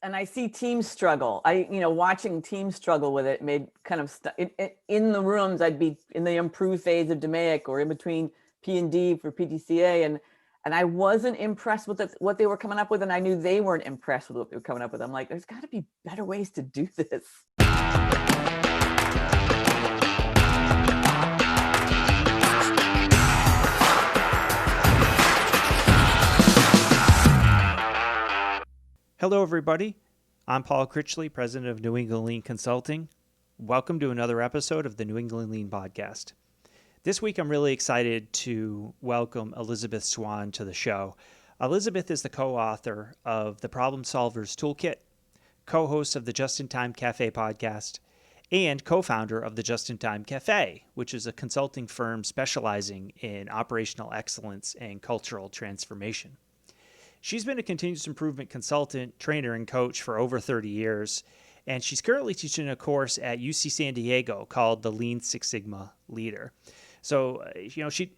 and I see teams struggle. Watching teams struggle with it made kind of in the rooms. I'd be in the improved phase of DMAIC or in between P&D for PTCA, and I wasn't impressed with what they were coming up with, and I knew they weren't impressed with what they were coming up with. I'm like, there's got to be better ways to do this. Hello, everybody. I'm Paul Critchley, president of New England Lean Consulting. Welcome to another episode of the New England Lean Podcast. This week, I'm really excited to welcome Elisabeth Swan to the show. Elisabeth is the co-author of the Problem Solvers Toolkit, co-host of the Just-In-Time Café podcast, and co-founder of the Just-In-Time Café, which is a consulting firm specializing in operational excellence and cultural transformation. She's been a continuous improvement consultant, trainer, and coach for over 30 years, and she's currently teaching a course at UC San Diego called the Lean Six Sigma Leader. So,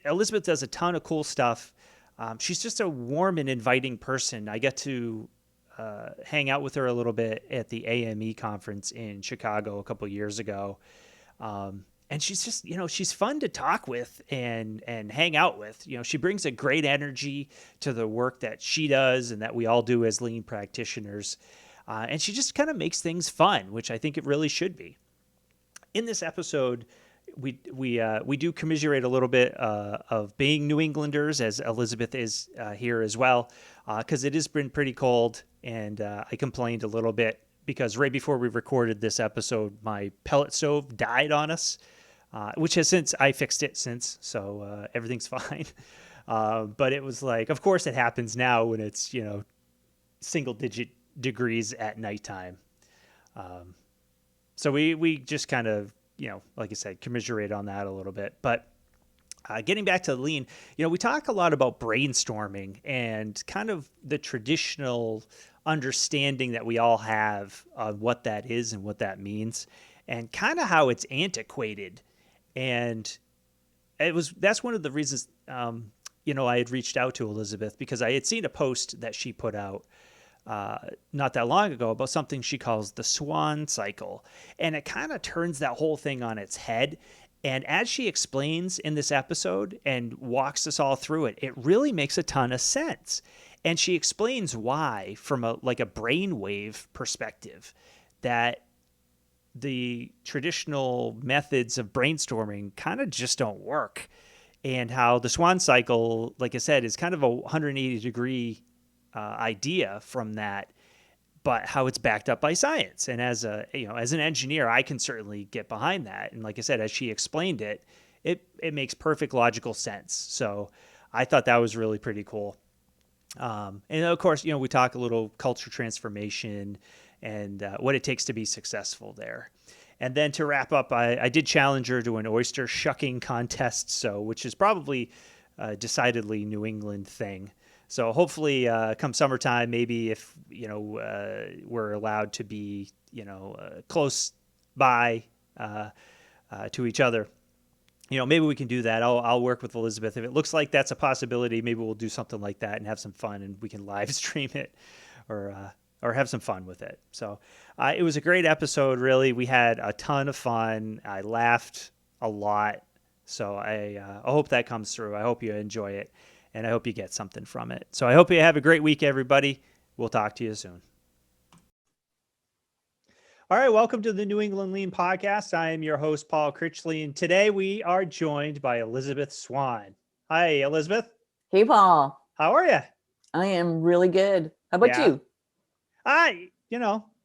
Elisabeth does a ton of cool stuff. She's just a warm and inviting person. I get to hang out with her a little bit at the AME conference in Chicago a couple years ago. And she's just, she's fun to talk with and hang out with. She brings a great energy to the work that she does and that we all do as lean practitioners. And she just kind of makes things fun, which I think it really should be. In this episode, we do commiserate a little bit of being New Englanders, as Elisabeth is here as well, because it has been pretty cold, and I complained a little bit because right before we recorded this episode, my pellet stove died on us. Which has since, I fixed it since, so everything's fine. But it was like, of course it happens now when it's, single digit degrees at nighttime. So we just kind of, like I said, commiserate on that a little bit. But getting back to lean, we talk a lot about brainstorming and kind of the traditional understanding that we all have of what that is and what that means, and kind of how it's antiquated. And that's one of the reasons, I had reached out to Elisabeth, because I had seen a post that she put out not that long ago about something she calls the Swan Cycle. And it kind of turns that whole thing on its head. And as she explains in this episode and walks us all through it, it really makes a ton of sense. And she explains why, from a brainwave perspective, that the traditional methods of brainstorming kind of just don't work, and how the Swan Cycle, like I said, is kind of a 180-degree idea from that, but how it's backed up by science. And as an engineer, I can certainly get behind that. And like I said, as she explained it, it makes perfect logical sense. So I thought that was really pretty cool. And of course, we talk a little culture transformation and what it takes to be successful there. And then to wrap up, I did challenge her to an Oyster Shucking contest, which is probably a decidedly New England thing. So hopefully come summertime, maybe if, we're allowed to be, close by to each other, maybe we can do that. I'll work with Elisabeth. If it looks like that's a possibility, maybe we'll do something like that and have some fun, and we can live stream it or have some fun with it. So it was a great episode, really. We had a ton of fun. I laughed a lot. So I hope that comes through. I hope you enjoy it, and I hope you get something from it. So I hope you have a great week, everybody. We'll talk to you soon. All right, welcome to the New England Lean Podcast. I am your host, Paul Critchley, and today we are joined by Elisabeth Swan. Hi, Elisabeth. Hey, Paul. How are you? I am really good. How about you? I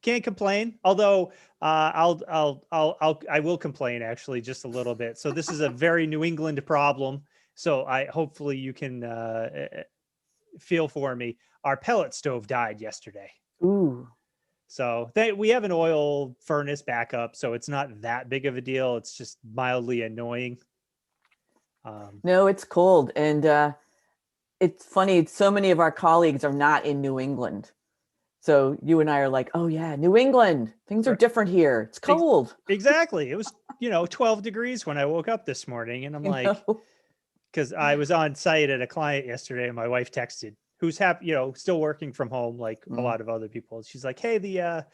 can't complain. Although I will complain actually just a little bit. So this is a very New England problem. So hopefully you can feel for me. Our pellet stove died yesterday. Ooh. So we have an oil furnace backup, so it's not that big of a deal. It's just mildly annoying. No, it's cold, and it's funny. So many of our colleagues are not in New England. So you and I are like, oh yeah, New England, things are different here. It's cold. Exactly. It was, 12 degrees when I woke up this morning, and I'm like, because I was on site at a client yesterday and my wife texted, who's happy, still working from home like a lot of other people. She's like, hey, the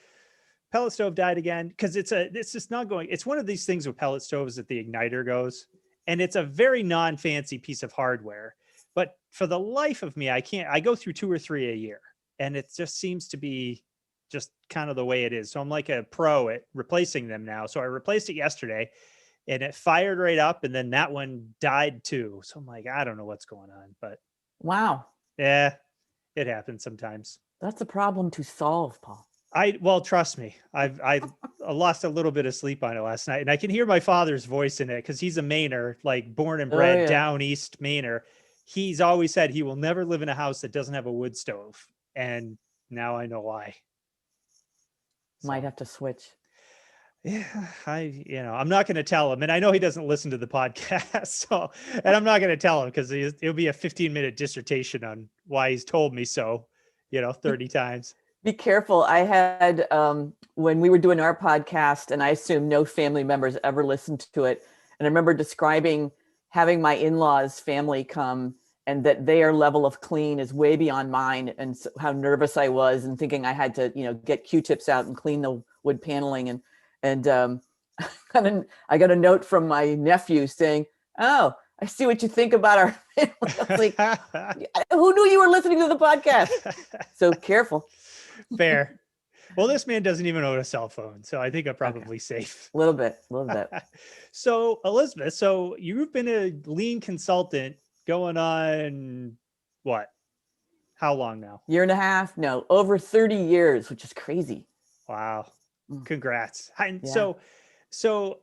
pellet stove died again. Cause it's just not going. It's one of these things with pellet stoves that the igniter goes, and it's a very non-fancy piece of hardware. But for the life of me, I go through 2 or 3 a year, and it just seems to be just kind of the way it is. So I'm like a pro at replacing them now. So I replaced it yesterday, and it fired right up, and then that one died too. So I'm like, I don't know what's going on, but Wow. yeah, it happens sometimes. That's a problem to solve, Paul. Well, trust me, I lost a little bit of sleep on it last night, and I can hear my father's voice in it because he's a Mainer, like born and Oh, bred yeah. down east Mainer. He's always said he will never live in a house that doesn't have a wood stove, and now I know why. Might So, have to switch. yeah, I'm not going to tell him, and I know he doesn't listen to the podcast, so, and I'm not going to tell him because it'll be a 15-minute dissertation on why he's told me so, 30 times. Be careful. I had, when we were doing our podcast, and I assume no family members ever listened to it. And I remember describing having my in-laws family come, and that their level of clean is way beyond mine, and so how nervous I was, and thinking I had to, get Q-tips out and clean the wood paneling. And I got a note from my nephew saying, "Oh, I see what you think about our family." I was like, who knew you were listening to the podcast? So careful. Fair. Well, this man doesn't even own a cell phone, so I think I'm probably safe. A little bit. So, Elisabeth, so you've been a lean consultant going on what? How long now? Year and a half? No, over 30 years, which is crazy. Wow. Congrats. And Yeah. so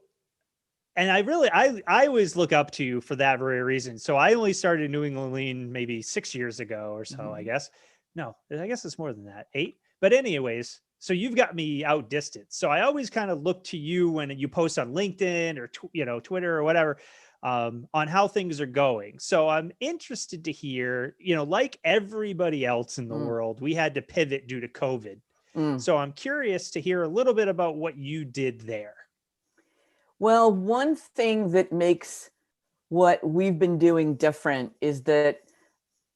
and I always look up to you for that very reason. So I only started New England Lean maybe 6 years ago or so, I guess. No, I guess it's more than that. 8. But anyways, so you've got me outdistanced. So I always kind of look to you when you post on LinkedIn or Twitter or whatever, on how things are going. So I'm interested to hear, like everybody else in the world, we had to pivot due to COVID. So I'm curious to hear a little bit about what you did there. Well, one thing that makes what we've been doing different is that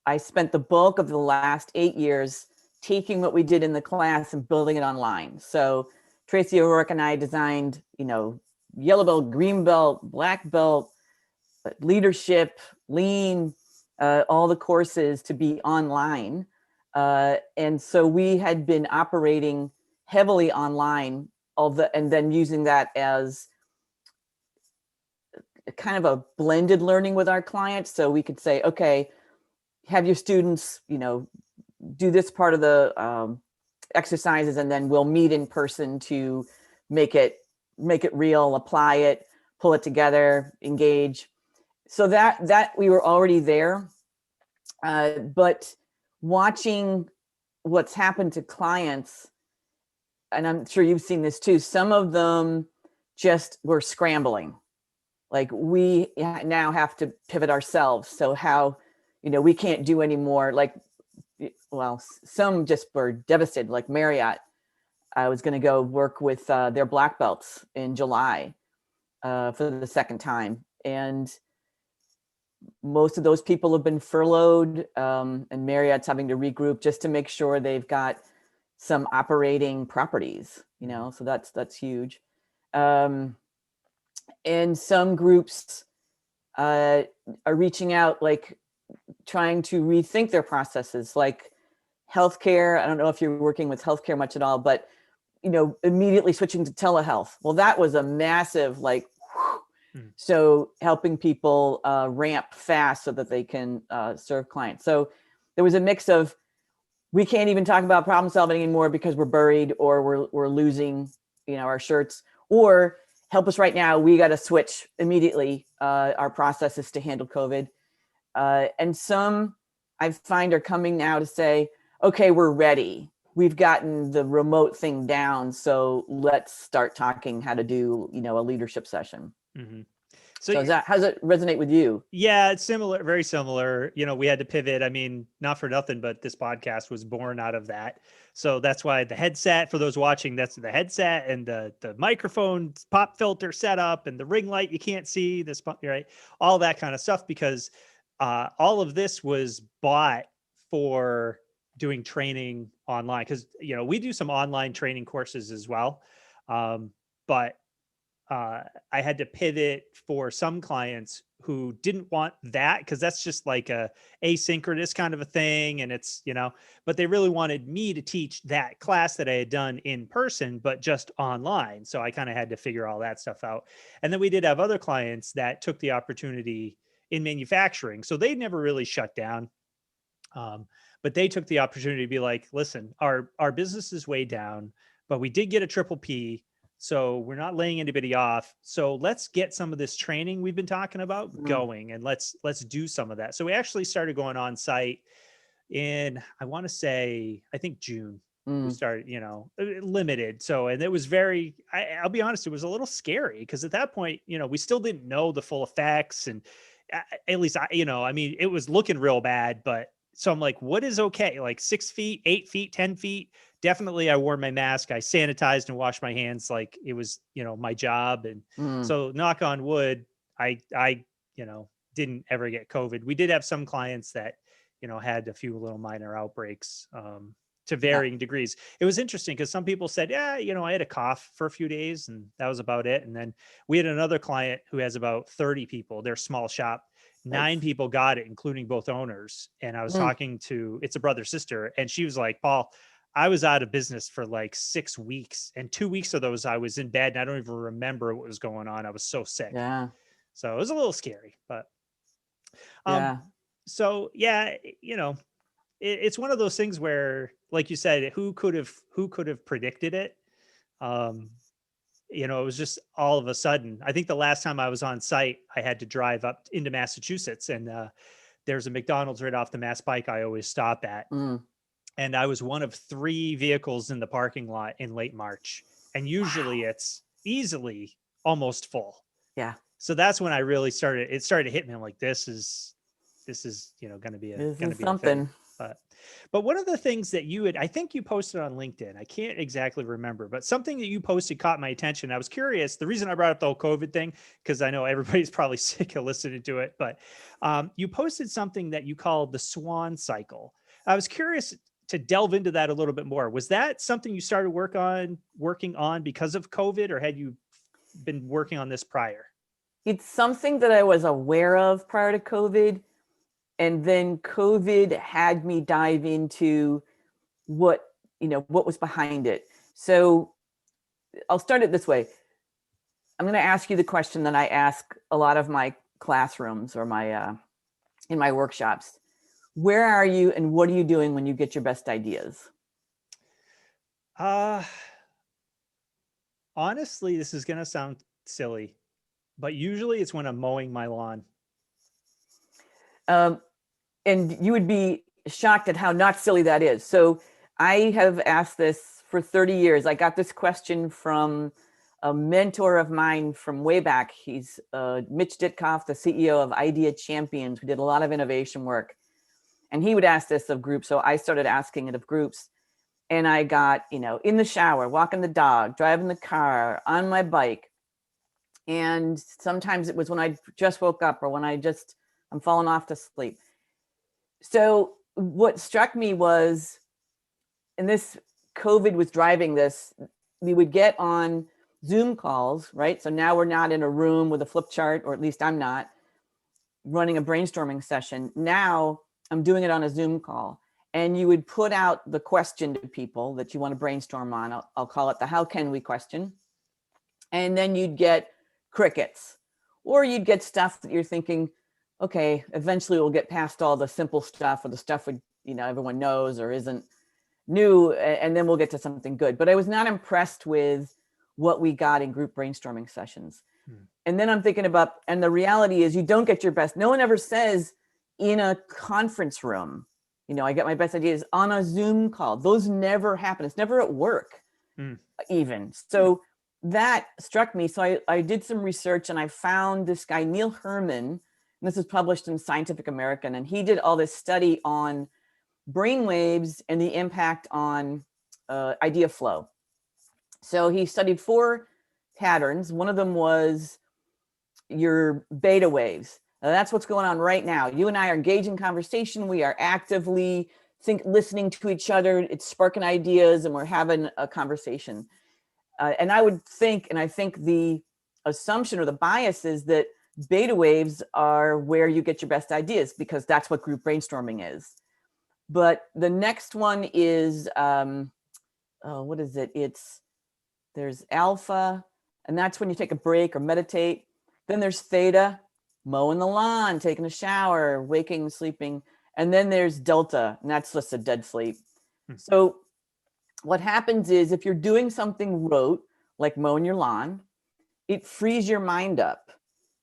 I spent the bulk of the last 8 years taking what we did in the class and building it online. So Tracy O'Rourke and I designed, yellow belt, green belt, black belt, leadership, lean, all the courses to be online. And so we had been operating heavily online, and then using that as kind of a blended learning with our clients. So we could say, okay, have your students, do this part of the exercises, and then we'll meet in person to make it real, apply it, pull it together, engage. So that we were already there, but watching what's happened to clients, and I'm sure you've seen this too, some of them just were scrambling. Like, we now have to pivot ourselves. So how, we can't do anymore. Like, well, some just were devastated. Like Marriott, I was going to go work with their black belts in July for the second time. And most of those people have been furloughed, and Marriott's having to regroup just to make sure they've got some operating properties, so that's huge. And some groups are reaching out, like trying to rethink their processes, like healthcare. I don't know if you're working with healthcare much at all, but immediately switching to telehealth. Well, that was a massive, so helping people ramp fast so that they can serve clients. So there was a mix of, we can't even talk about problem solving anymore because we're buried, or we're losing, our shirts, or help us right now. We got to switch immediately our processes to handle COVID. And some I find are coming now to say, okay, we're ready. We've gotten the remote thing down. So let's start talking how to do, a leadership session. Mm-hmm. So how does it resonate with you? Yeah, it's similar, very similar. We had to pivot. I mean, not for nothing, but this podcast was born out of that. So that's why the headset, for those watching, that's the headset, and the microphone pop filter setup, and the ring light you can't see, right? All that kind of stuff, because all of this was bought for doing training online, because we do some online training courses as well, but I had to pivot for some clients who didn't want that, because that's just like a asynchronous kind of a thing, and it's but they really wanted me to teach that class that I had done in person but just online. So I kind of had to figure all that stuff out. And then we did have other clients that took the opportunity in manufacturing, so they never really shut down. But they took the opportunity to be like, listen, our business is way down, but we did get a triple P, so we're not laying anybody off. So let's get some of this training we've been talking about going, and let's do some of that. So we actually started going on site in, I want to say, I think June. We started, limited. So, and it was I'll be honest, it was a little scary, because at that point, we still didn't know the full effects. And at least I mean, it was looking real bad, but so I'm like, what is okay? Like 6 feet, 8 feet, 10 feet. Definitely I wore my mask. I sanitized and washed my hands like it was, my job. And so knock on wood, I didn't ever get COVID. We did have some clients that, had a few little minor outbreaks, to varying degrees. It was interesting because some people said, yeah, I had a cough for a few days and that was about it. And then we had another client who has about 30 people, their small shop. 9 people got it, including both owners. And I was talking to, it's a brother sister, and she was like, Paul, I was out of business for like 6 weeks, and 2 weeks of those I was in bed and I don't even remember what was going on. I was so sick. Yeah. So it was a little scary, but Yeah. so yeah, it's one of those things where, like you said, who could have predicted it? It was just all of a sudden. I think the last time I was on site, I had to drive up into Massachusetts, and there's a McDonald's right off the Mass Pike I always stop at. And I was one of 3 vehicles in the parking lot in late March. And usually it's easily almost full. Yeah. So that's when I really started to hit me. I'm like, this is, going to be a something. thing. But one of the things that I think you posted on LinkedIn, I can't exactly remember, but something that you posted caught my attention. I was curious. The reason I brought up the whole COVID thing, because I know everybody's probably sick of listening to it, but you posted something that you called the Swan Cycle. I was curious to delve into that a little bit more. Was that something you started working on because of COVID, or had you been working on this prior? It's something that I was aware of prior to COVID. And then COVID had me dive into what was behind it. So I'll start it this way. I'm going to ask you the question that I ask a lot of my classrooms or my in my workshops. Where are you and what are you doing when you get your best ideas? Honestly, this is going to sound silly, but usually it's when I'm mowing my lawn. And you would be shocked at how not silly that is. So I have asked this for 30 years. I got this question from a mentor of mine from way back. He's Mitch Ditkoff, the CEO of Idea Champions. We did a lot of innovation work. And he would ask this of groups. So I started asking it of groups. And I got, in the shower, walking the dog, driving the car, on my bike. And sometimes it was when I just woke up or when I'm falling off to sleep. So what struck me was, and this COVID was driving this, we would get on Zoom calls, right? So now we're not in a room with a flip chart, or at least I'm not running a brainstorming session. Now I'm doing it on a Zoom call. And you would put out the question to people that you want to brainstorm on. I'll call it the how can we question. And then you'd get crickets, or you'd get stuff that you're thinking, okay, eventually we'll get past all the simple stuff or the stuff everyone knows or isn't new, and then we'll get to something good. But I was not impressed with what we got in group brainstorming sessions. And then I'm thinking about, and the reality is you don't get your best. No one ever says in a conference room, I get my best ideas on a Zoom call. Those never happen. It's never at work even. So that struck me. So I did some research and I found this guy, Neil Herman. And this was published in Scientific American, and he did all this study on brainwaves and the impact on idea flow. So he studied 4 patterns. One of them was your beta waves. That's what's going on right now. You and I are engaged in conversation. We are actively listening to each other. It's sparking ideas and we're having a conversation. And I would think, and I think the assumption or the bias is that beta waves are where you get your best ideas because that's what group brainstorming is. But the next one is, what is it? There's alpha, and that's when you take a break or meditate. Then there's theta, mowing the lawn, taking a shower, waking, sleeping. And then there's delta, and that's just a dead sleep. So what happens is if you're doing something rote, like mowing your lawn, it frees your mind up.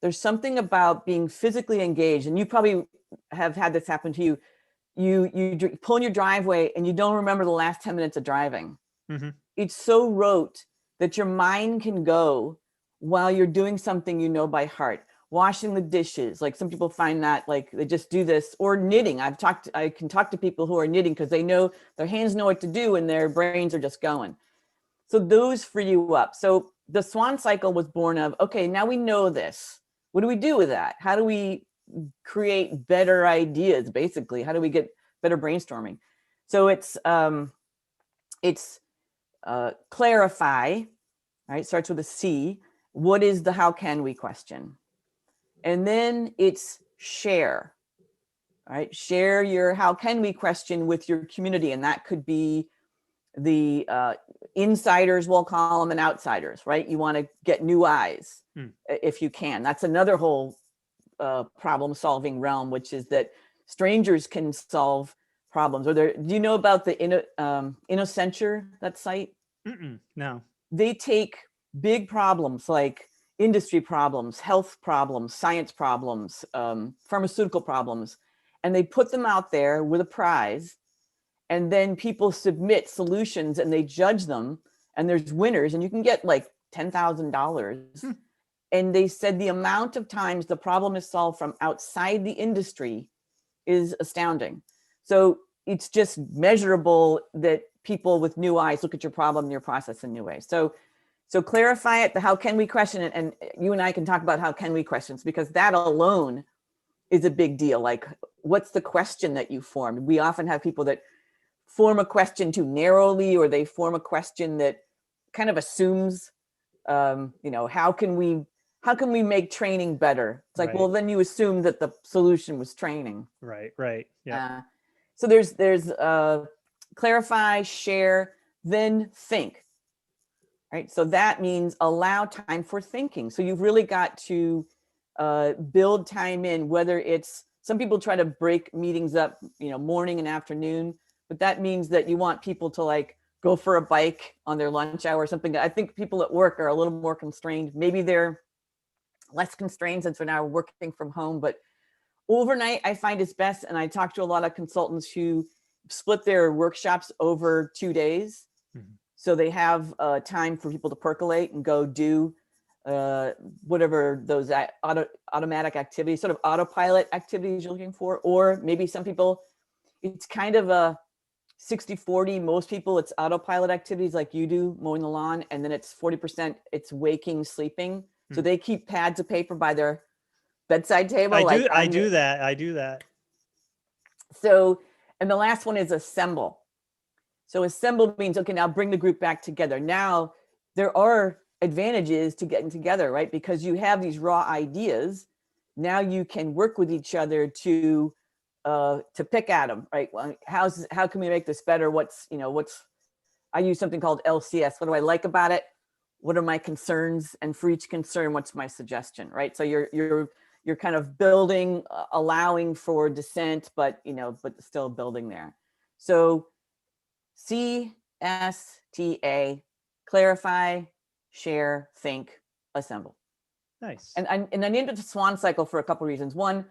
There's something about being physically engaged, and you probably have had this happen to you. You pull in your driveway and you don't remember the last 10 minutes of driving. Mm-hmm. It's so rote that your mind can go while you're doing something you know by heart. Washing the dishes, like some people find that like they just do this, or knitting. I can talk to people who are knitting because they know their hands know what to do and their brains are just going. So those free you up. So the Swan Cycle was born of, okay, now we know this. What do we do with that? How do we create better ideas, basically? How do we get better brainstorming? So it's clarify, right? Starts with a C. What is the how can we question? And then it's share, right? Share your how can we question with your community. And that could be the insiders, we'll call them, and outsiders, right? You want to get new eyes if you can. That's another whole problem solving realm, which is that strangers can solve problems. Do you know about the InnoCenture, that site? No. They take big problems like industry problems, health problems, science problems, pharmaceutical problems, and they put them out there with a prize. And then people submit solutions and they judge them, and there's winners, and you can get like $10,000. And they said the amount of times the problem is solved from outside the industry is astounding. So it's just measurable that people with new eyes look at your problem and your process in new ways. So clarify it, the how can we question it, and you and I can talk about how can we questions, because that alone is a big deal. Like, what's the question that you formed? We often have people that form a question too narrowly, or they form a question that kind of assumes, how can we make training better? It's like, well, then you assume that the solution was training. Right. Yeah. So there's clarify, share, then think. Right. So that means allow time for thinking. So you've really got to build time in, whether it's, some people try to break meetings up, morning and afternoon, but that means that you want people to like go for a bike on their lunch hour or something. I think people at work are a little more constrained. Maybe they're less constrained since we're now working from home, but overnight I find it's best. And I talk to a lot of consultants who split their workshops over 2 days. So they have time for people to percolate and go do whatever those automatic activities, sort of autopilot activities you're looking for. Or maybe some people, it's kind of a 60-40. Most people, it's autopilot activities like you do, mowing the lawn, and then it's 40%, it's waking, sleeping. So they keep pads of paper by their bedside table. I do that. So, and the last one is assemble. So assemble means, okay, now bring the group back together. Now there are advantages to getting together, right? Because you have these raw ideas. Now you can work with each other to pick at them, right? Well, how can we make this better? I use something called LCS. What do I like about it? What are my concerns? And for each concern, what's my suggestion, right? So you're kind of building, allowing for dissent, but still building there. So CSTA, clarify, share, think, assemble. Nice. And I named it the Swan Cycle for a couple of reasons. One,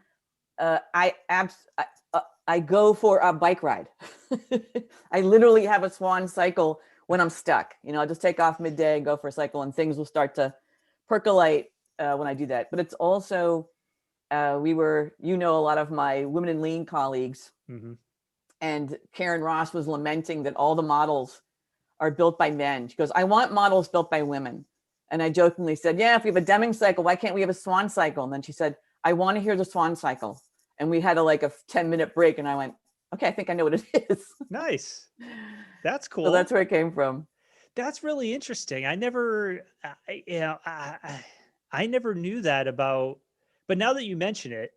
I go for a bike ride. I literally have a Swan Cycle when I'm stuck. I'll just take off midday and go for a cycle, and things will start to percolate when I do that. But it's also, a lot of my Women in Lean colleagues. And Karen Ross was lamenting that all the models are built by men. She goes, I want models built by women. And I jokingly said, yeah, if we have a Deming cycle, why can't we have a Swan cycle? And then she said, I want to hear the Swan Cycle. And we had a 10-minute break and I went, okay, I think I know what it is. Nice. That's So that's cool. where it came from. That's really interesting. I never, I never knew that about, but now that you mention it,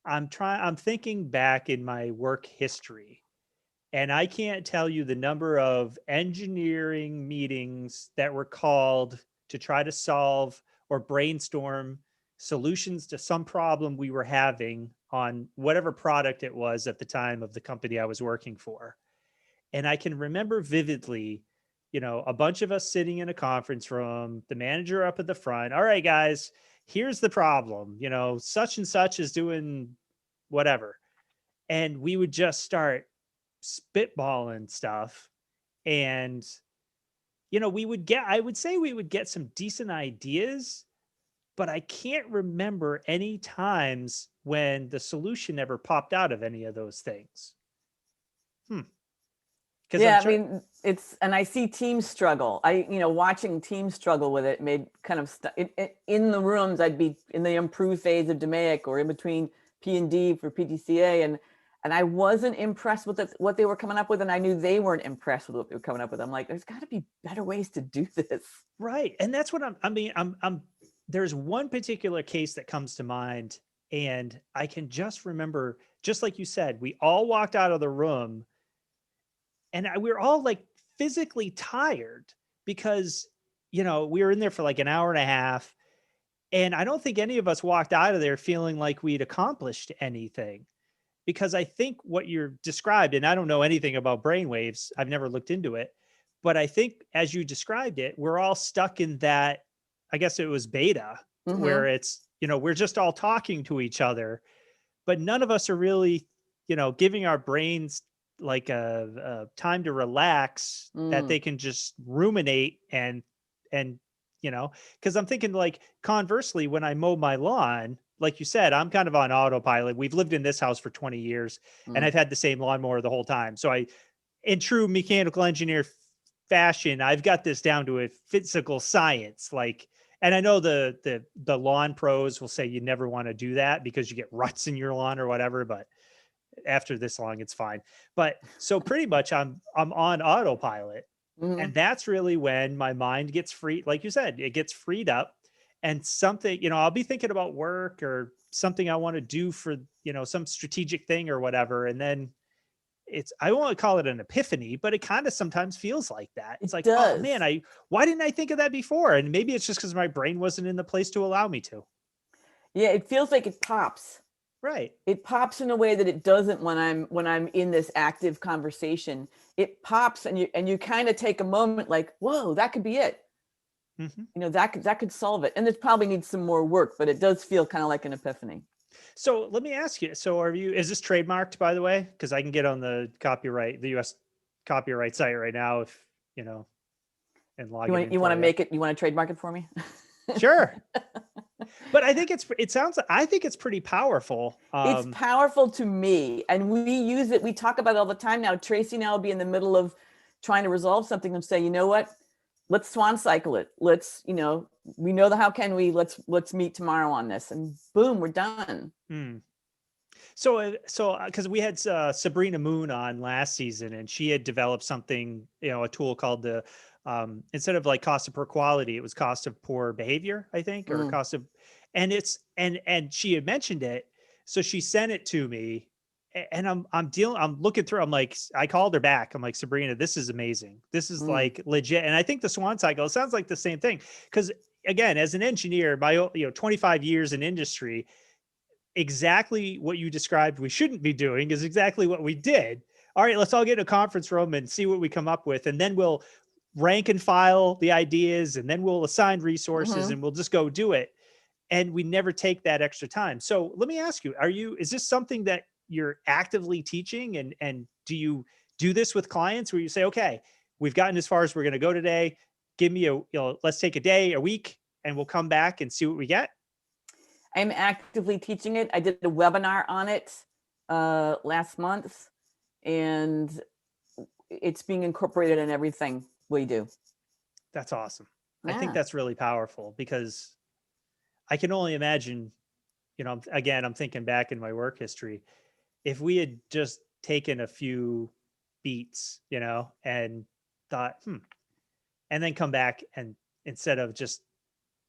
I'm thinking back in my work history, and I can't tell you the number of engineering meetings that were called to try to solve or brainstorm solutions to some problem we were having on whatever product it was at the time of the company I was working for. And I can remember vividly, a bunch of us sitting in a conference room, the manager up at the front. All right, guys, here's the problem. Such and such is doing whatever. And we would just start spitballing stuff. And, I would say we would get some decent ideas, but I can't remember any times when the solution ever popped out of any of those things. Because Yeah, I mean, and I see teams struggle. Watching teams struggle with it made kind of in the rooms. I'd be in the improve phase of DMAIC or in between P&D for PTCA, and I wasn't impressed with what they were coming up with, and I knew they weren't impressed with what they were coming up with. I'm like, there's got to be better ways to do this. Right, and that's what I'm. There's one particular case that comes to mind, and I can just remember, just like you said, we all walked out of the room and we were all like physically tired because we were in there for like an hour and a half, and I don't think any of us walked out of there feeling like we'd accomplished anything, because I think what you're described, and I don't know anything about brainwaves, I've never looked into it, but I think as you described it, we're all stuck in that, I guess it was beta, where it's we're just all talking to each other, but none of us are really giving our brains like a time to relax that they can just ruminate and because I'm thinking, like, conversely, when I mow my lawn, like you said, I'm kind of on autopilot. We've lived in this house for 20 years and I've had the same lawnmower the whole time. So in true mechanical engineer fashion, I've got this down to a physical science. Like, and I know the lawn pros will say you never want to do that because you get ruts in your lawn or whatever, but after this long, it's fine. But so pretty much I'm on autopilot. And that's really when my mind gets free. Like you said, it gets freed up, and something, I'll be thinking about work or something I want to do for, some strategic thing or whatever. And then I won't call it an epiphany, but it kind of sometimes feels like that. It's It like, oh does. man, why didn't I think of that before? And maybe it's just because my brain wasn't in the place to allow me to. Yeah, it feels like it pops. Right. It pops in a way that it doesn't when I'm in this active conversation. It pops and you kind of take a moment like, whoa, that could be it. That could solve it. And it probably needs some more work, but it does feel kind of like an epiphany. So let me ask you, so is this trademarked, by the way? Because I can get on the US copyright site right now if, and log it in. You want to make it, you want to trademark it for me? Sure. But I think I think it's pretty powerful. It's powerful to me, and we use it. We talk about it all the time now. Tracy and I will be in the middle of trying to resolve something and say, you know what? Let's Swan Cycle it. Let's, we know the how can we. Let's meet tomorrow on this, and boom, we're done. So because we had Sabrina Moon on last season, and she had developed something, a tool called the instead of like cost of poor quality, it was cost of poor behavior, I think, or cost of, and it's and she had mentioned it, so she sent it to me, and I'm looking through. I'm like, I called her back. I'm like, Sabrina, this is amazing. This is like legit, and I think the Swan Cycle, it sounds like the same thing, because again, as an engineer, my 25 years in industry, exactly what you described we shouldn't be doing is exactly what we did. All right, let's all get in a conference room and see what we come up with, and then we'll rank and file the ideas, and then we'll assign resources, and we'll just go do it. And we never take that extra time. So let me ask you, is this something that you're actively teaching, and do you do this with clients where you say, okay, we've gotten as far as we're going to go today, give me let's take a day, a week, and we'll come back and see what we get? I'm actively teaching it. I did a webinar on it last month, and it's being incorporated in everything we do. That's awesome. Yeah. I think that's really powerful, because I can only imagine, again, I'm thinking back in my work history, if we had just taken a few beats, and thought, and then come back, and instead of just,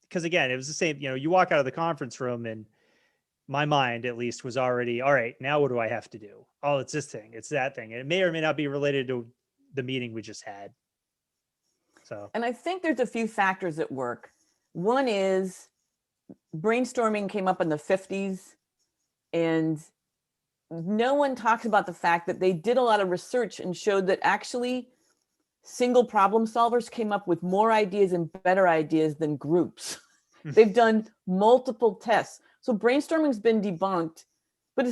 because again, it was the same, you walk out of the conference room and my mind at least was already, all right, now what do I have to do? Oh, it's this thing, it's that thing. And it may or may not be related to the meeting we just had. So, And I think there's a few factors at work. One is brainstorming came up in the 50s, and no one talks about the fact that they did a lot of research and showed that actually single problem solvers came up with more ideas and better ideas than groups. They've done multiple tests. So brainstorming's been debunked, but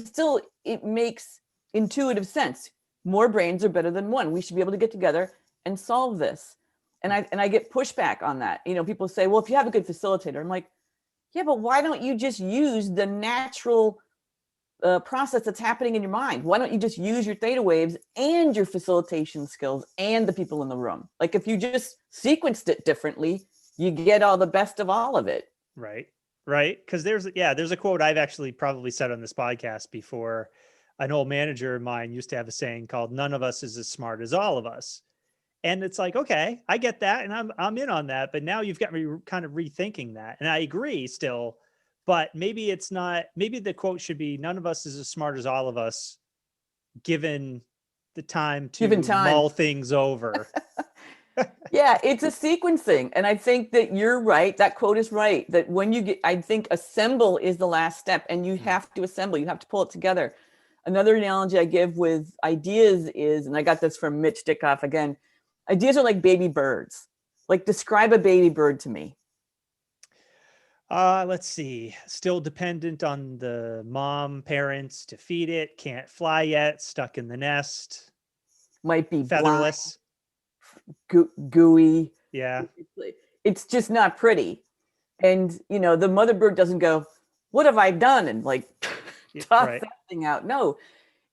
it makes intuitive sense. More brains are better than one. We should be able to get together and solve this. And I get pushback on that. People say, well, if you have a good facilitator, I'm like, yeah, but why don't you just use the natural process that's happening in your mind? Why don't you just use your theta waves and your facilitation skills and the people in the room? Like if you just sequenced it differently, you get all the best of all of it. Right. Because there's a quote I've actually probably said on this podcast before. An old manager of mine used to have a saying called, none of us is as smart as all of us. And it's like, okay, I get that. And I'm in on that. But now you've got me kind of rethinking that. And I agree still, but maybe it's not, maybe the quote should be, none of us is as smart as all of us, given the time to mull things over. Yeah, it's a sequencing. And I think that you're right. That quote is right. That when you get, I think assemble is the last step, and you have to assemble, you have to pull it together. Another analogy I give with ideas is, and I got this from Mitch Dickoff again, ideas are like baby birds. Like describe a baby bird to me. Let's see. Still dependent on the parents to feed it. Can't fly yet. Stuck in the nest. Might be featherless. Gooey. Yeah. It's just not pretty. And, the mother bird doesn't go, what have I done? And like toss that thing out. No,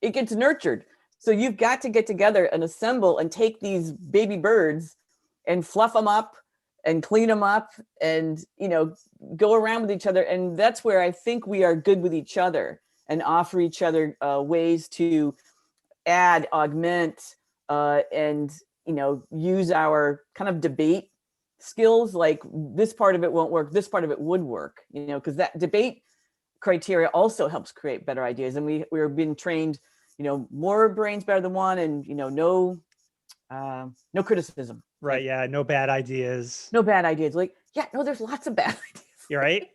it gets nurtured. So you've got to get together and assemble and take these baby birds and fluff them up and clean them up and, go around with each other. And that's where I think we are good with each other and offer each other ways to add, augment, and, use our kind of debate skills. Like this part of it won't work, this part of it would work, because that debate criteria also helps create better ideas. And we're being trained, more brains better than one, and no criticism. Right. Yeah. No bad ideas. No bad ideas. Like, yeah, no, there's lots of bad ideas. You're right.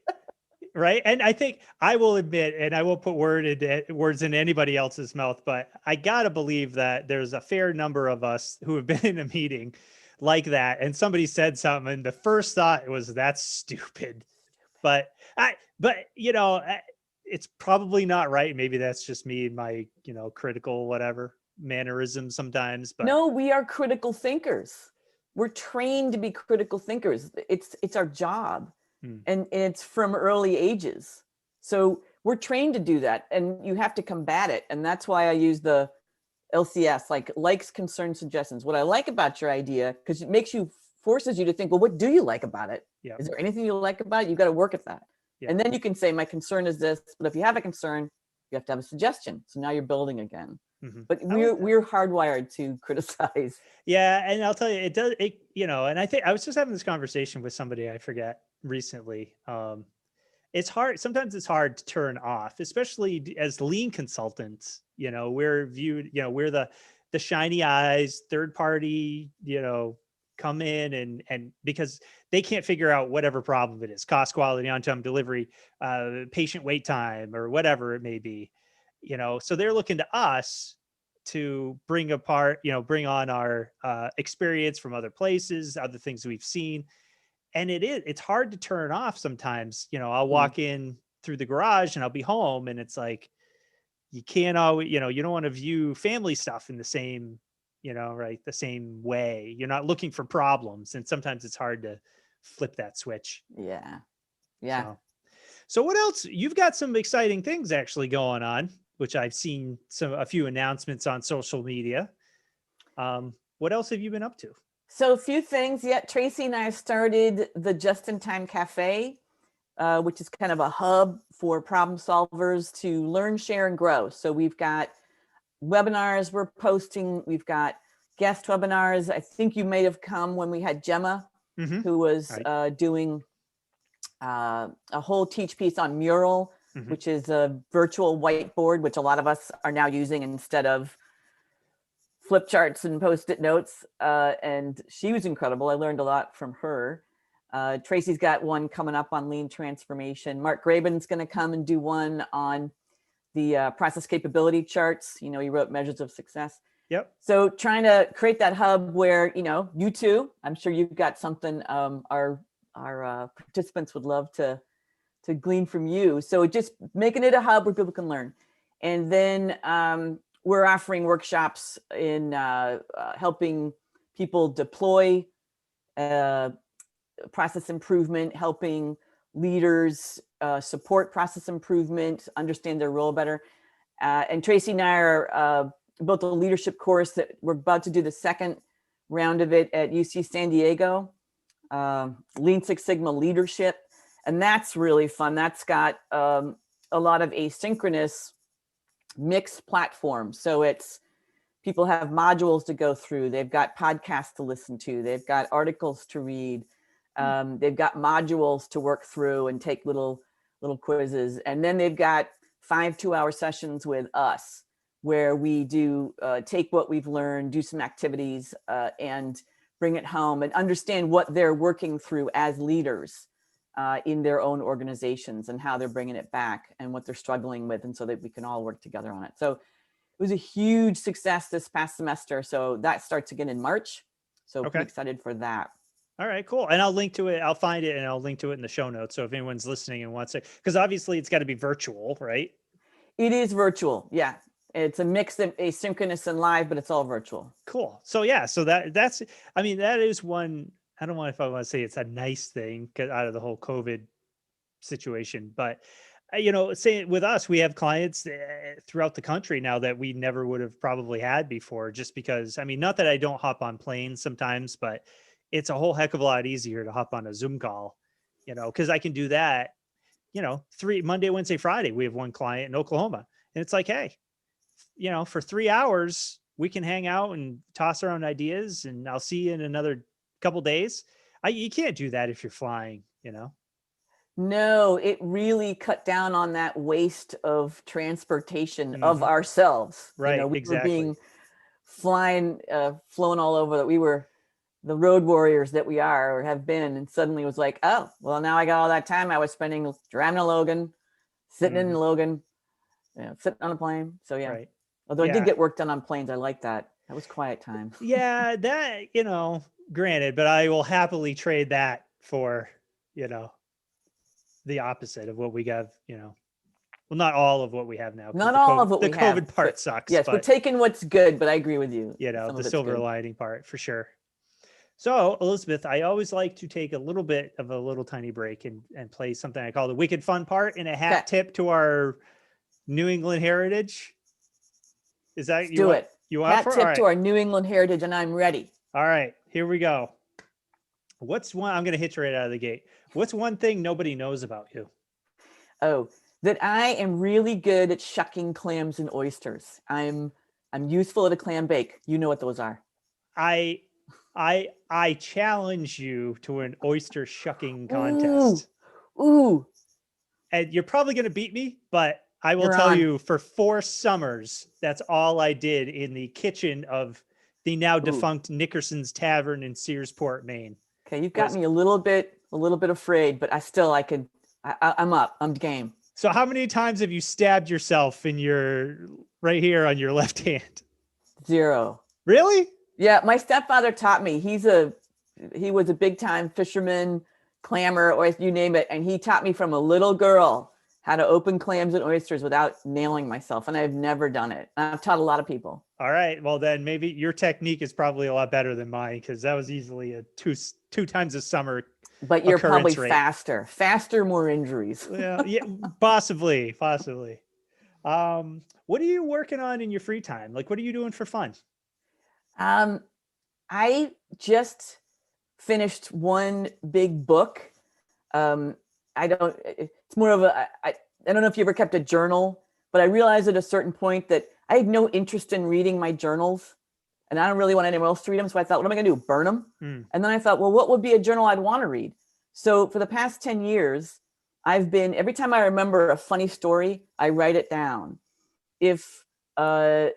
Right. And I think I will admit, and I won't put words in anybody else's mouth, but I got to believe that there's a fair number of us who have been in a meeting like that. And somebody said something, and the first thought was, that's stupid. But it's probably not right. Maybe that's just me and my, critical, whatever mannerism sometimes. But no, we are critical thinkers. We're trained to be critical thinkers. It's our job. And it's from early ages. So we're trained to do that, and you have to combat it. And that's why I use the LCS, like likes, concerns, suggestions. What I like about your idea, because it forces you to think, well, what do you like about it? Yep. Is there anything you like about it? You got to work at that. Yep. And then you can say, my concern is this, but if you have a concern, you have to have a suggestion. So now you're building again. Mm-hmm. But we're hardwired to criticize. Yeah. And I'll tell you, it does, and I think I was just having this conversation with somebody I forget recently. It's hard. Sometimes it's hard to turn off, especially as lean consultants. We're viewed, we're the shiny eyes, third party, come in and because they can't figure out whatever problem it is, cost, quality, on-time delivery, patient wait time, or whatever it may be, so they're looking to us to bring on our experience from other places, other things we've seen. And it's hard to turn off sometimes. I'll walk in through the garage and I'll be home, and it's like, you can't always, you don't want to view family stuff in the same, the same way. You're not looking for problems. And sometimes it's hard to flip that switch. Yeah. Yeah. So what else? You've got some exciting things actually going on, which I've seen a few announcements on social media. What else have you been up to? So a few things. Yeah, Tracy and I started the Just-In-Time Café. which is kind of a hub for problem solvers to learn, share, and grow. So we've got webinars we're posting. We've got guest webinars. I think you may have come when we had Gemma, Mm-hmm. who was Right. doing a whole teach piece on Mural, Mm-hmm. which is a virtual whiteboard, which a lot of us are now using instead of flip charts and post-it notes. And she was incredible. I learned a lot from her. Tracy's got one coming up on lean transformation. Mark Graben's going to come and do one on the process capability charts. You know, he wrote measures of success. Yep. So trying to create that hub where, you know, you too, I'm sure you've got something our participants would love to glean from you. So just making it a hub where people can learn. And then we're offering workshops in helping people deploy process improvement, helping leaders support process improvement, understand their role better. And Tracy and I are built a leadership course that we're about to do the second round of it at UC San Diego, Lean Six Sigma leadership. And that's really fun. That's got a lot of asynchronous mixed platforms. So it's people have modules to go through. They've got podcasts to listen to. They've got articles to read. They've got modules to work through and take little quizzes. And then they've got 5 2-hour sessions with us where we do take what we've learned, do some activities and bring it home and understand what they're working through as leaders in their own organizations and how they're bringing it back and what they're struggling with, and so that we can all work together on it. So it was a huge success this past semester. So that starts again in March. So Okay. pretty excited for that. All right, cool. And I'll link to it. I'll find it and I'll link to it in the show notes. So if anyone's listening and wants to, because obviously it's got to be virtual, right? It is virtual. Yeah. It's a mix of asynchronous and live, but it's all virtual. Cool. So yeah, so that's, I mean, that is one, I don't want if I want to say it's a nice thing out of the whole COVID situation, but you know, say with us, we have clients throughout the country now that we never would have probably had before, just because, I mean, not that I don't hop on planes sometimes, but it's a whole heck of a lot easier to hop on a Zoom call, you know, because I can do that, you know, Monday, Wednesday, Friday. We have one client in Oklahoma and it's like, hey, you know, for 3 hours, we can hang out and toss around ideas and I'll see you in another couple days. You can't do that if you're flying, you know? No, it really cut down on that waste of transportation of Mm-hmm. ourselves. You know, Right. we were Exactly. being flown all over, that we were the road warriors that we are or have been. And suddenly it was like, oh, well, now I got all that time I was spending driving to Logan, sitting in Logan, you know, sitting on a plane. So yeah. Right. Although I Yeah. did get work done on planes. I like that. That was quiet time. Yeah. That, you know, granted, but I will happily trade that for, you know, the opposite of what we have, you know, well, not all of what we have now. Not all of what The we have. COVID part sucks, Yes, we're but taking what's good, but I agree with you. you know, Some the of it's silver good. lining part for sure. So, Elisabeth, I always like to take a little bit of a little tiny break and play something I call the wicked fun part and a hat tip to our New England heritage. Is that Let's do it? You up Hat for? All tip right. to our New England heritage, and I'm ready. All right, here we go. What's one? I'm going to hit you right out of the gate. What's one thing nobody knows about you? Oh, that I am really good at shucking clams and oysters. I'm useful at a clam bake. You know what those are. I challenge you to an oyster shucking Ooh, contest. ooh. And you're probably going to beat me, but I will You're tell on. you for 4 summers, that's all I did in the kitchen of the now defunct Nickerson's Tavern in Searsport, Maine. Okay, you've got me a little bit afraid, but I'm up. I'm game. So how many times have you stabbed yourself in your right here on your left hand? 0. Really? Yeah, my stepfather taught me. He was a big time fisherman, clammer, or you name it, and he taught me from a little girl how to open clams and oysters without nailing myself, and I've never done it. I've taught a lot of people. All right, well then maybe your technique is probably a lot better than mine, because that was easily a two times a summer. But you're probably rate. faster, more injuries. yeah, possibly. What are you working on in your free time? Like, what are you doing for fun? I just finished one big book. I don't, it's more of I don't know if you ever kept a journal, but I realized at a certain point that I had no interest in reading my journals, and I don't really want anyone else to read them. So I thought, what am I going to do? Burn them? Mm. And then I thought, well, what would be a journal I'd want to read? So for the past 10 years, every time I remember a funny story, I write it down. If I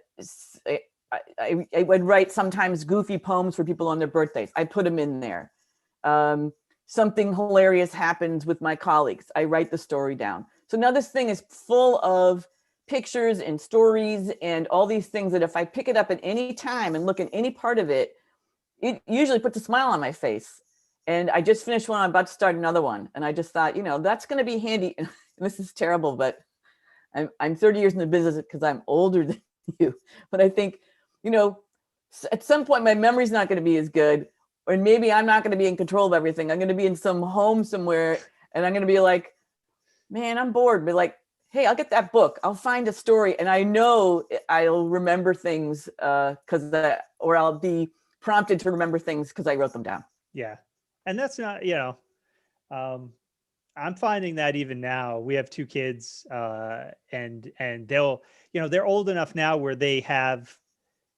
would write sometimes goofy poems for people on their birthdays, I put them in there. Something hilarious happens with my colleagues, I write the story down. So now this thing is full of pictures and stories and all these things that if I pick it up at any time and look at any part of it, it usually puts a smile on my face. And I just finished one, I'm about to start another one. And I just thought, that's going to be handy. And this is terrible, but I'm 30 years in the business because I'm older than you. But I think, at some point my memory's not going to be as good, or maybe I'm not going to be in control of everything. I'm going to be in some home somewhere and I'm going to be like, man, I'm bored. But like, hey, I'll get that book. I'll find a story. And I know I'll remember things or I'll be prompted to remember things because I wrote them down. Yeah. And that's not, I'm finding that even now. We have 2 kids, and they'll, they're old enough now where they have,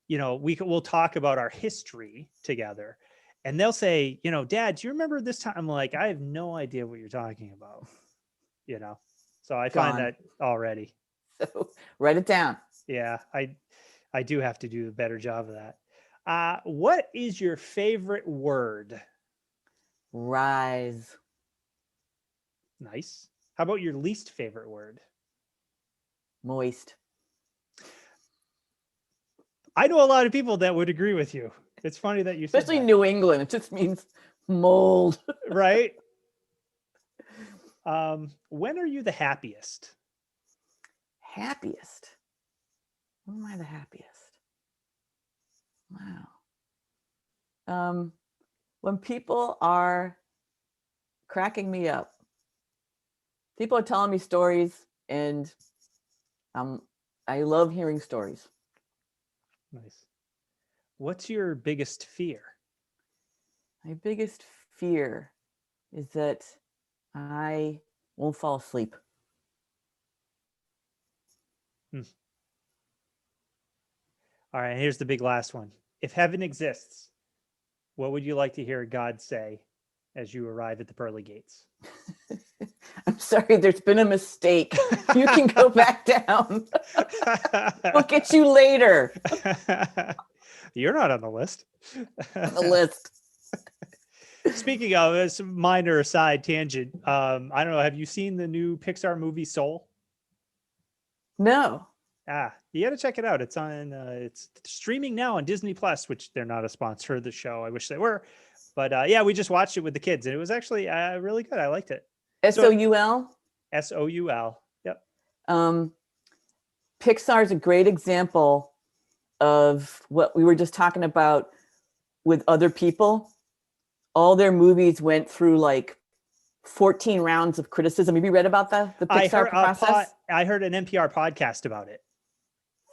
we'll talk about our history together, and they'll say, Dad, do you remember this time? I'm like, I have no idea what you're talking about, so I find that already. So write it down. Yeah, I do have to do a better job of that. What is your favorite word? Rise. Nice. How about your least favorite word? Moist. I know a lot of people that would agree with you. It's funny that you said Especially that. New England. It just means mold. Right? When are you the happiest? Happiest? When am I the happiest? Wow. When people are cracking me up. People are telling me stories, and I love hearing stories. Nice. What's your biggest fear? My biggest fear is that I won't fall asleep. All right, here's the big last one. If heaven exists, what would you like to hear God say as you arrive at the pearly gates? I'm sorry, there's been a mistake. You can go back down. We'll get you later. You're not on the list. On the list. Speaking of, it's a minor side tangent. I don't know. Have you seen the new Pixar movie Soul? No. You got to check it out. It's on. It's streaming now on Disney Plus, which they're not a sponsor of the show. I wish they were, but yeah, we just watched it with the kids, and it was actually really good. I liked it. SOUL. SOUL. Yep. Pixar is a great example of what we were just talking about with other people. All their movies went through like 14 rounds of criticism. Have you read about the Pixar process? I heard an NPR podcast about it.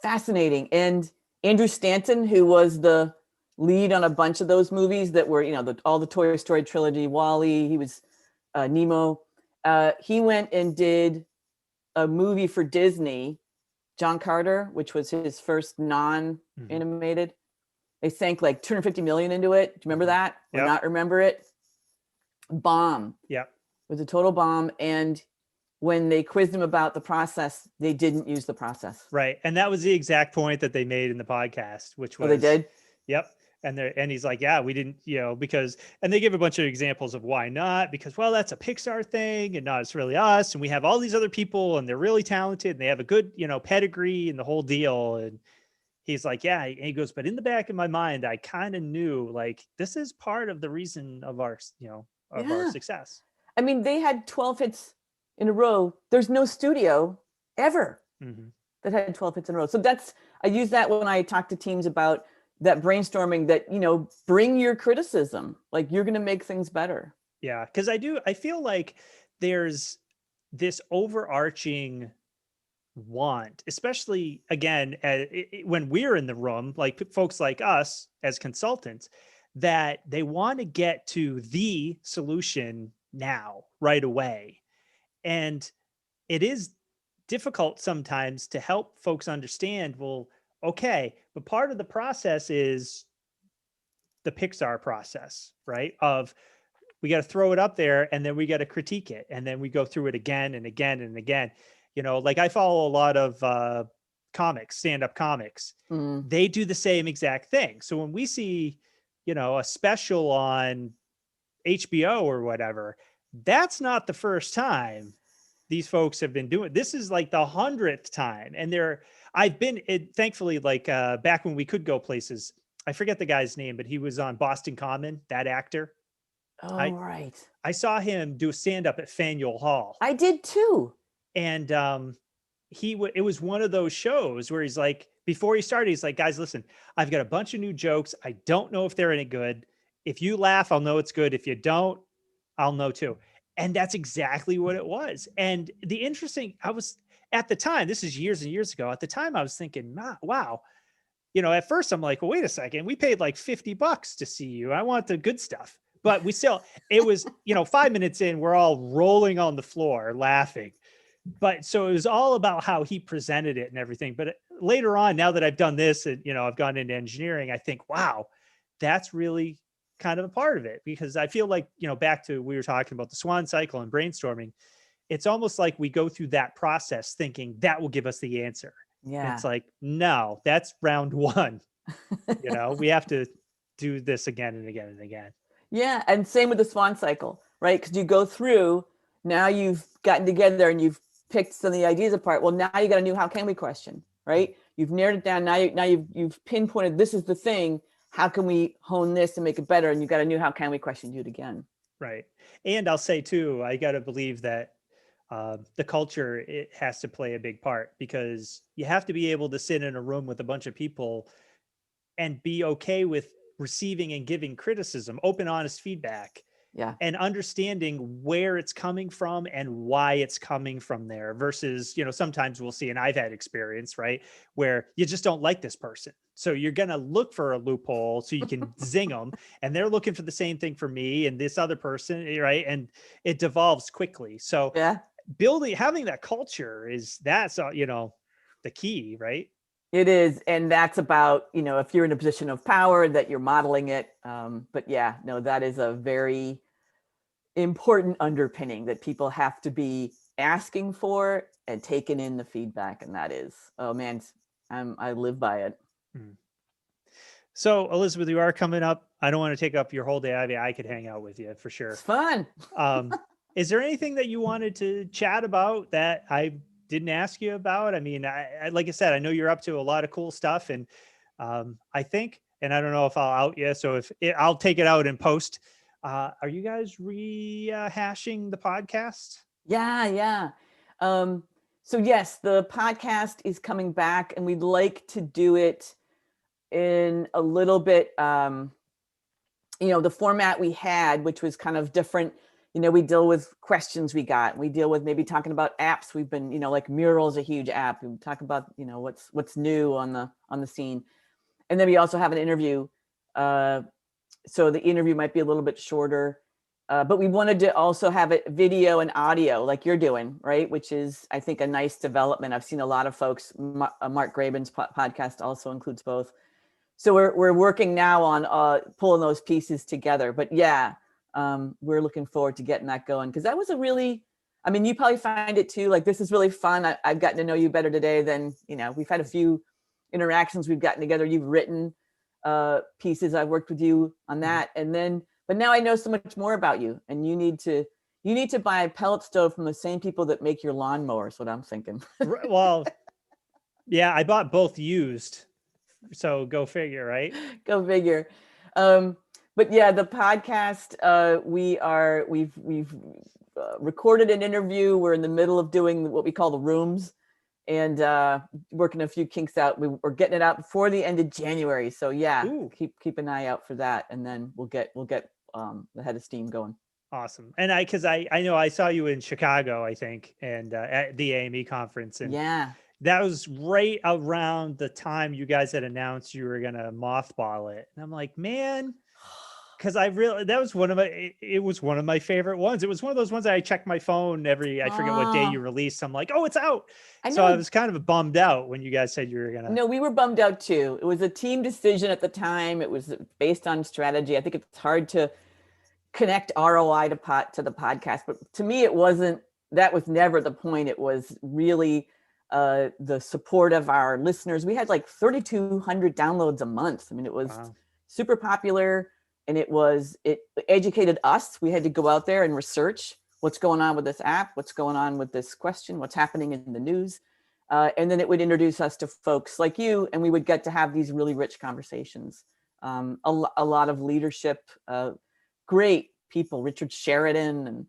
Fascinating. And Andrew Stanton, who was the lead on a bunch of those movies that were, all the Toy Story trilogy, WALL-E, he was Nemo. He went and did a movie for Disney, John Carter, which was his first non-animated. They sank like 250 million into it. Do you remember that? Or not remember it? Bomb. Yeah. It was a total bomb. And when they quizzed him about the process, they didn't use the process. Right. And that was the exact point that they made in the podcast, which was, they did? Yep. And he's like, yeah, we didn't, because, and they give a bunch of examples of why not, because, well, that's a Pixar thing and not, it's really us. And we have all these other people and they're really talented and they have a good, pedigree and the whole deal. And he's like, yeah. And he goes, but in the back of my mind, I kind of knew like, this is part of the reason of our, our success. I mean, they had 12 hits in a row. There's no studio ever that had 12 hits in a row. So I use that when I talk to teams about that brainstorming, that, bring your criticism, like you're going to make things better. Yeah. Cause I feel like there's this overarching want, especially again, when we're in the room, like folks like us as consultants, that they want to get to the solution now, right away. And it is difficult sometimes to help folks understand, well, okay, but part of the process is the Pixar process, right? Of we got to throw it up there and then we got to critique it. And then we go through it again and again and again. Like I follow a lot of comics, stand-up comics. Mm. They do the same exact thing. So when we see, a special on HBO or whatever, that's not the first time these folks have been doing. This is like the 100th time. And I've been thankfully, like back when we could go places, I forget the guy's name, but he was on Boston Common, that actor. Oh, I right. I saw him do a stand up at Faneuil Hall. I did too. And it was one of those shows where he's like, before he started, he's like, guys, listen, I've got a bunch of new jokes. I don't know if they're any good. If you laugh, I'll know it's good. If you don't, I'll know too. And that's exactly what it was. And I was at the time, this is years and years ago. At the time, I was thinking, wow. At first I'm like, well, wait a second. We paid like $50 to see you. I want the good stuff. But it was, 5 minutes in, we're all rolling on the floor laughing. But so it was all about how he presented it and everything. But later on, now that I've done this and, I've gone into engineering, I think, wow, that's really kind of a part of it, because I feel like, back to, we were talking about the Swan Cycle and brainstorming. It's almost like we go through that process thinking that will give us the answer. And Yeah. it's like, no, that's round one. We have to do this again and again and again. Yeah. And same with the Swan Cycle, right? Because you go through, now you've gotten together and you've picked some of the ideas apart. Well, now you got a new how can we question, right? You've narrowed it down. Now you've pinpointed, this is the thing. How can we hone this and make it better? And you got a new how can we question, do it again. Right. And I'll say too, I got to believe that the culture, it has to play a big part, because you have to be able to sit in a room with a bunch of people and be okay with receiving and giving criticism, open, honest feedback. Yeah. And understanding where it's coming from and why it's coming from there, versus, sometimes we'll see, and I've had experience, right, where you just don't like this person. So you're going to look for a loophole so you can zing them. And they're looking for the same thing for me and this other person, right? And it devolves quickly. So Yeah. having that culture that's the key, right? It is. And that's about, if you're in a position of power, that you're modeling it. But yeah, no, that is a very important underpinning that people have to be asking for and taking in the feedback. And that is, oh man, I live by it. So Elisabeth, you are coming up. I don't want to take up your whole day. I could hang out with you for sure. It's fun. Is there anything that you wanted to chat about that I didn't ask you about? I mean, I like I said, I know you're up to a lot of cool stuff, and I think, and I don't know if I'll out you, so I'll take it out in post. Are you guys rehashing the podcast? Yeah. So yes, the podcast is coming back, and we'd like to do it in a little bit, the format we had, which was kind of different. We deal with questions we got. We deal with maybe talking about apps. We've been, like Mural's a huge app. We talk about, what's new on the scene. And then we also have an interview. So the interview might be a little bit shorter, but we wanted to also have it video and audio like you're doing, right? Which is, I think, a nice development. I've seen a lot of folks, Mark Graban's podcast also includes both. So we're working now on pulling those pieces together. But yeah, we're looking forward to getting that going, because that was you probably find it too. Like, this is really fun. I've gotten to know you better today than, we've had a few interactions. We've gotten together. You've written pieces. I've worked with you on that. But now I know so much more about you, and you need to buy a pellet stove from the same people that make your lawnmowers. What I'm thinking. Well, yeah, I bought both used. So go figure, right? Go figure. But yeah, the podcast, we've recorded an interview. We're in the middle of doing what we call the rooms, and working a few kinks out. We're getting it out before the end of January. So yeah, keep an eye out for that, and then we'll get the head of steam going. Awesome. And because I know I saw you in Chicago, I think, and at the AME conference, and yeah. That was right around the time you guys had announced you were going to mothball it. And I'm like, man, because that was it was one of my favorite ones. It was one of those ones that I check my phone I forget what day you released. I'm like, oh, it's out. I So I know. was kind of bummed out when you guys said you were gonna. No, we were bummed out too. It was a team decision at the time. It was based on strategy. I think it's hard to connect ROI to the podcast, but to me, it wasn't. That was never the point. It was really the support of our listeners. We had like 3,200 downloads a month. I mean, it was Wow. super popular, and it educated us. We had to go out there and research what's going on with this app, what's going on with this question, what's happening in the news. And then it would introduce us to folks like you, and we would get to have these really rich conversations. A lot of leadership, great people, Richard Sheridan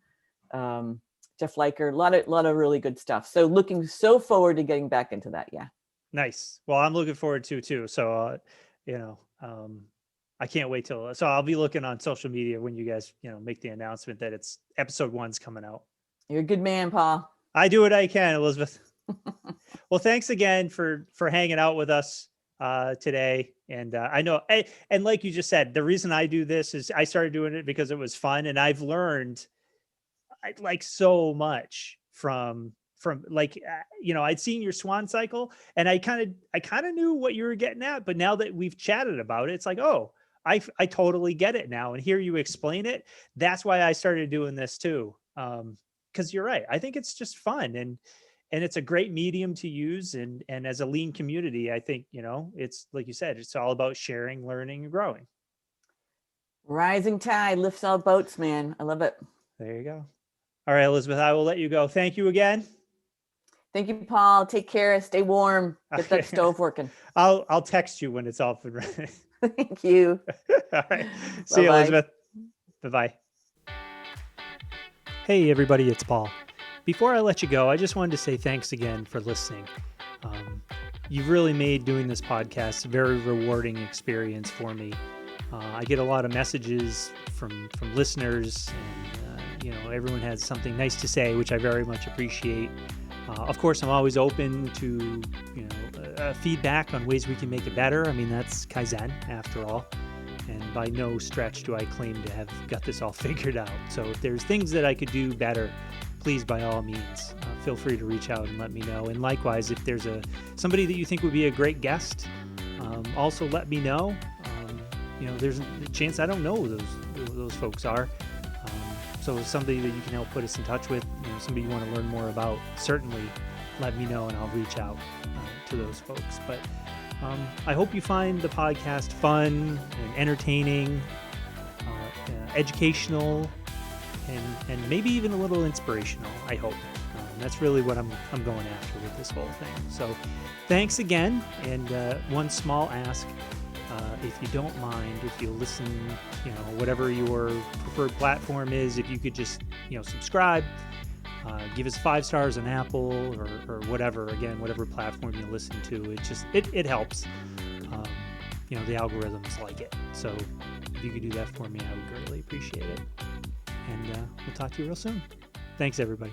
and Jeff Liker, a lot of really good stuff. So looking so forward to getting back into that. Yeah. Nice. Well, I'm looking forward to too. So, I can't wait so I'll be looking on social media when you guys, make the announcement that it's episode 1's coming out. You're a good man, Paul. I do what I can, Elisabeth. Well, thanks again for hanging out with us today. And I know, and like you just said, the reason I do this is I started doing it because it was fun, and I've learned like so much from like, I'd seen your Swan Cycle, and I kind of knew what you were getting at, but now that we've chatted about it, it's like, oh, I totally get it now. And hear you explain it. That's why I started doing this too. Cause you're right. I think it's just fun, and it's a great medium to use. And as a lean community, I think, it's like you said, it's all about sharing, learning, and growing. Rising tide lifts all boats, man. I love it. There you go. All right, Elisabeth, I will let you go. Thank you again. Thank you, Paul. Take care. Stay warm. Get that stove working. I'll text you when it's off and running. Thank you. All right. See you, Elisabeth. Bye-bye. Hey, everybody. It's Paul. Before I let you go, I just wanted to say thanks again for listening. You've really made doing this podcast a very rewarding experience for me. I get a lot of messages from listeners, and everyone has something nice to say, which I very much appreciate. Of course, I'm always open to feedback on ways we can make it better. I mean, that's Kaizen after all, and by no stretch do I claim to have got this all figured out. So if there's things that I could do better, please, by all means, feel free to reach out and let me know. And likewise, if there's somebody that you think would be a great guest, also let me know. There's a chance I don't know who those folks are. So somebody that you can help put us in touch with, somebody you want to learn more about, certainly let me know and I'll reach out to those folks. But I hope you find the podcast fun and entertaining, educational, and maybe even a little inspirational, I hope. That's really what I'm going after with this whole thing. So thanks again. And one small ask, if you don't mind, if you listen, whatever your preferred platform is, if you could just, subscribe, give us 5 stars on Apple or whatever, again, whatever platform you listen to, it helps. The algorithms like it. So if you could do that for me, I would greatly appreciate it. And we'll talk to you real soon. Thanks, everybody.